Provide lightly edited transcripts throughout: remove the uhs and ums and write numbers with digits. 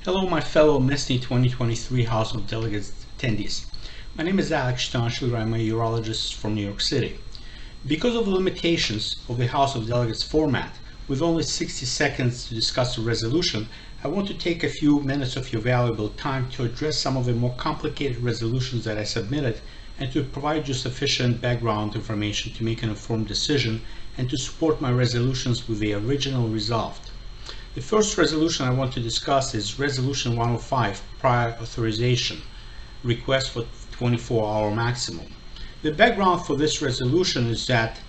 Hello, my fellow MSSNY 2023 House of Delegates attendees. My name is Alex Stanshler. I'm a urologist from New York City. Because of the limitations of the House of Delegates format, with only 60 seconds to discuss a resolution, I want to take a few minutes of your valuable time to address some of the more complicated resolutions that I submitted and to provide you sufficient background information to make an informed decision and to support my resolutions with the original resolved. The first resolution I want to discuss is Resolution 105, Prior Authorization, Request for 24-hour maximum. The background for this resolution is that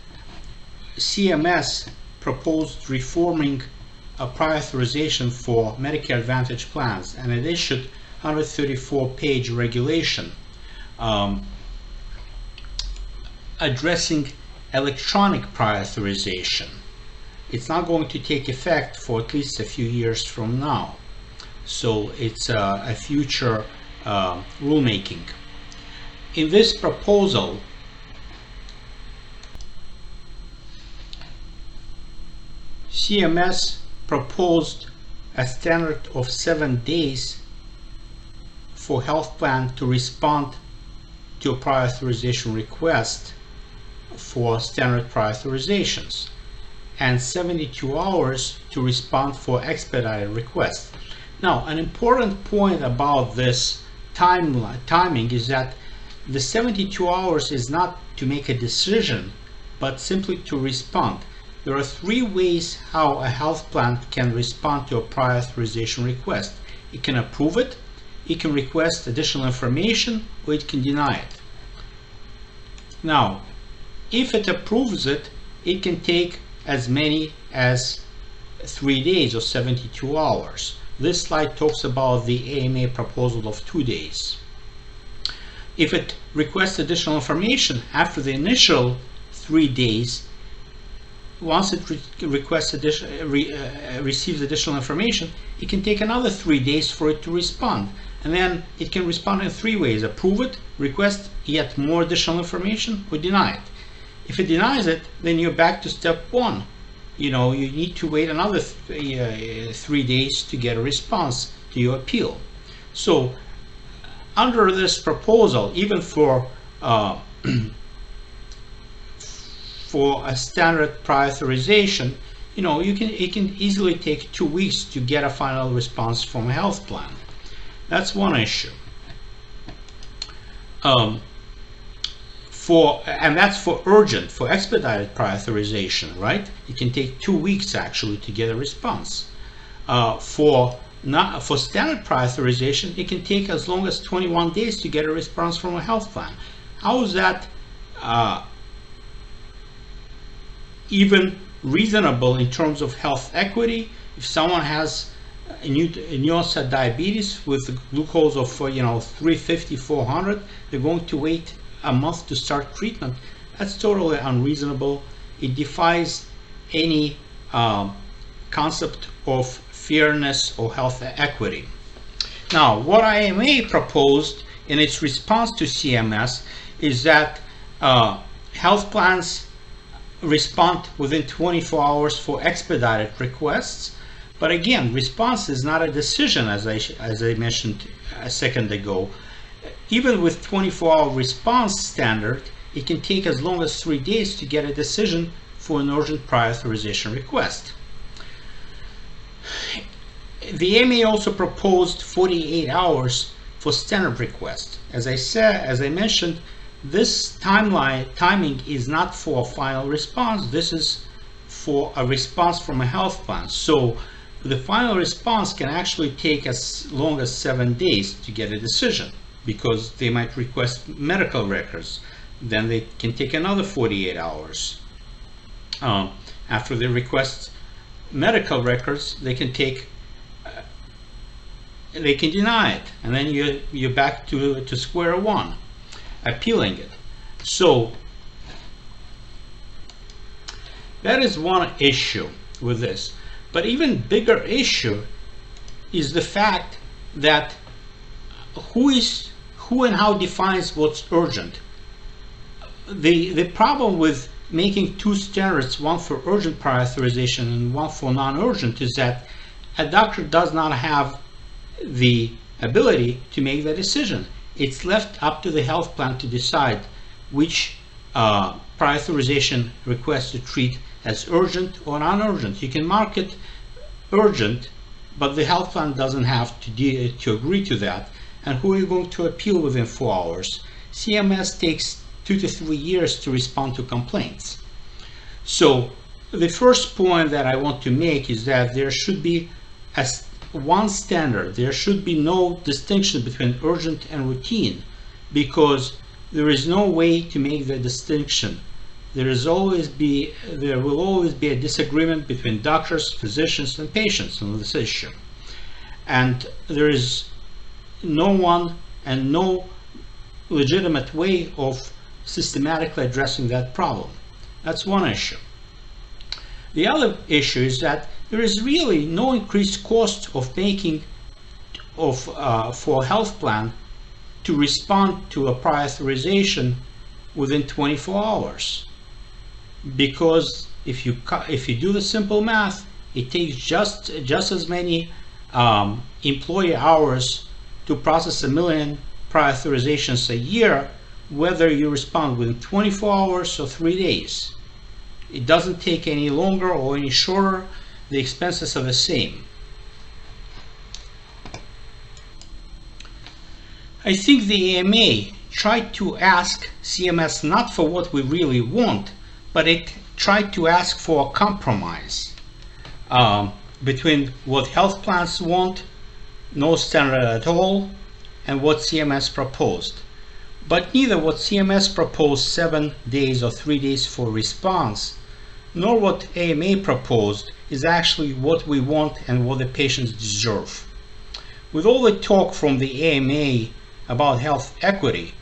CMS proposed reforming a prior authorization for Medicare Advantage plans, and it issued 134-page regulation addressing electronic prior authorization. It's not going to take effect for at least a few years from now, so it's a future rulemaking. In this proposal, CMS proposed a standard of 7 days for health plan to respond to a prior authorization request for standard prior authorizations, and 72 hours to respond for expedited requests. Now, an important point about this timing is that the 72 hours is not to make a decision, but simply to respond. There are three ways how a health plan can respond to a prior authorization request. It can approve it, it can request additional information, or it can deny it. Now, if it approves it, it can take as many as 3 days or 72 hours. This slide talks about the AMA proposal of 2 days. If it requests additional information after the initial 3 days, once it receives additional information, it can take another 3 days for it to respond. And then it can respond in three ways: approve it, request yet more additional information, or deny it. If it denies it, then you're back to step one. You need to wait another 3 days to get a response to your appeal. So under this proposal, even for for a standard prior authorization, it can easily take 2 weeks to get a final response from a health plan. That's one issue. And that's for urgent. For expedited prior authorization, right? It can take 2 weeks actually to get a response. For standard prior authorization, it can take as long as 21 days to get a response from a health plan. How is that even reasonable in terms of health equity? If someone has a new onset diabetes with glucose of 350, 400, they're going to wait a month to start treatment. That's totally unreasonable. It defies any concept of fairness or health equity. Now, what IMA proposed in its response to CMS is that health plans respond within 24 hours for expedited requests. But again, response is not a decision, as I mentioned a second ago. Even with 24-hour response standard, it can take as long as 3 days to get a decision for an urgent prior authorization request. The AMA also proposed 48 hours for standard request. As I mentioned, this timing is not for a final response. This is for a response from a health plan. So the final response can actually take as long as 7 days to get a decision, because they might request medical records. Then they can take another 48 hours. After they request medical records, they can deny it, and then you're back to square one, appealing it. So that is one issue with this. But even bigger issue is the fact that who and how defines what's urgent. The problem with making two standards, one for urgent prior authorization and one for non-urgent, is that a doctor does not have the ability to make that decision. It's left up to the health plan to decide which prior authorization request to treat as urgent or non-urgent. You can mark it urgent, but the health plan doesn't have to agree to that. And who are you going to appeal within 4 hours? CMS takes 2 to 3 years to respond to complaints. So the first point that I want to make is that there should be one standard. There should be no distinction between urgent and routine, because there is no way to make the distinction. There will always be a disagreement between doctors, physicians, and patients on this issue. And there is no one and no legitimate way of systematically addressing that problem. That's one issue. The other issue is that there is really no increased cost of for a health plan to respond to a prior authorization within 24 hours. Because if you do the simple math, it takes just as many employee hours to process 1 million prior authorizations a year, whether you respond within 24 hours or 3 days. It doesn't take any longer or any shorter. The expenses are the same. I think the AMA tried to ask CMS not for what we really want, but it tried to ask for a compromise between what health plans want, no standard at all, and what CMS proposed. But neither what CMS proposed, 7 days or 3 days for response, nor what AMA proposed is actually what we want and what the patients deserve. With all the talk from the AMA about health equity,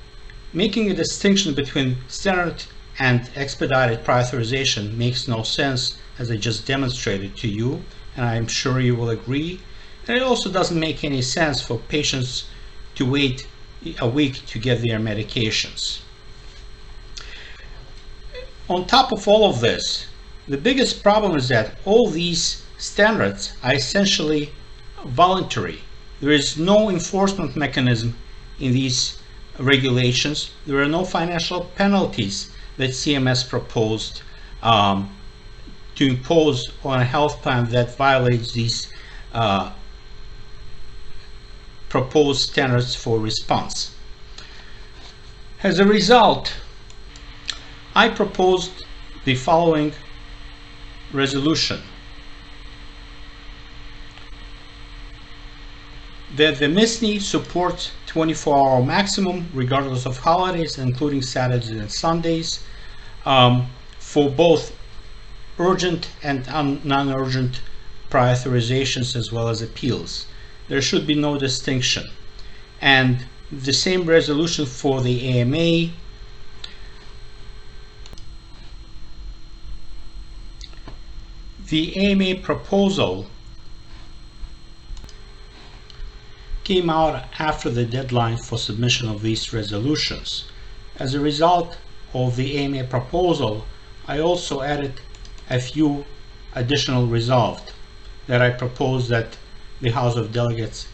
making a distinction between standard and expedited prior authorization makes no sense, as I just demonstrated to you, and I'm sure you will agree. And it also doesn't make any sense for patients to wait a week to get their medications. On top of all of this, the biggest problem is that all these standards are essentially voluntary. There is no enforcement mechanism in these regulations. There are no financial penalties that CMS proposed to impose on a health plan that violates these proposed standards for response. As a result, I proposed the following resolution: that the MSSNY supports 24-hour maximum regardless of holidays, including Saturdays and Sundays, for both urgent and non-urgent prior authorizations as well as appeals. There should be no distinction. And the same resolution for the AMA. The AMA proposal came out after the deadline for submission of these resolutions. As a result of the AMA proposal, I also added a few additional resolved that I propose that the House of Delegates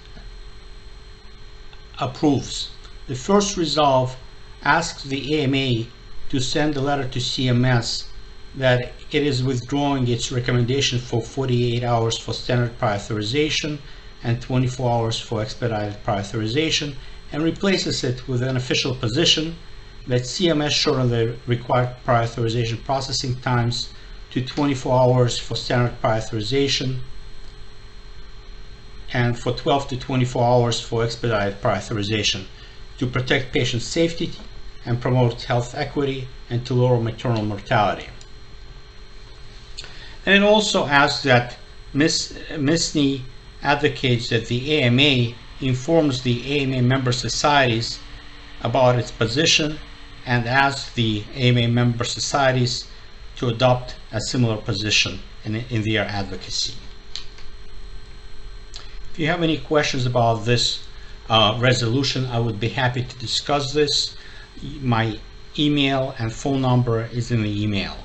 approves. The first resolve asks the AMA to send a letter to CMS that it is withdrawing its recommendation for 48 hours for standard prior authorization and 24 hours for expedited prior authorization, and replaces it with an official position that CMS shorten the required prior authorization processing times to 24 hours for standard prior authorization and for 12 to 24 hours for expedited prior authorization, to protect patient safety and promote health equity and to lower maternal mortality. And it also asks that MSSNY advocates that the AMA informs the AMA member societies about its position and asks the AMA member societies to adopt a similar position in their advocacy. If you have any questions about this resolution, I would be happy to discuss this. My email and phone number is in the email.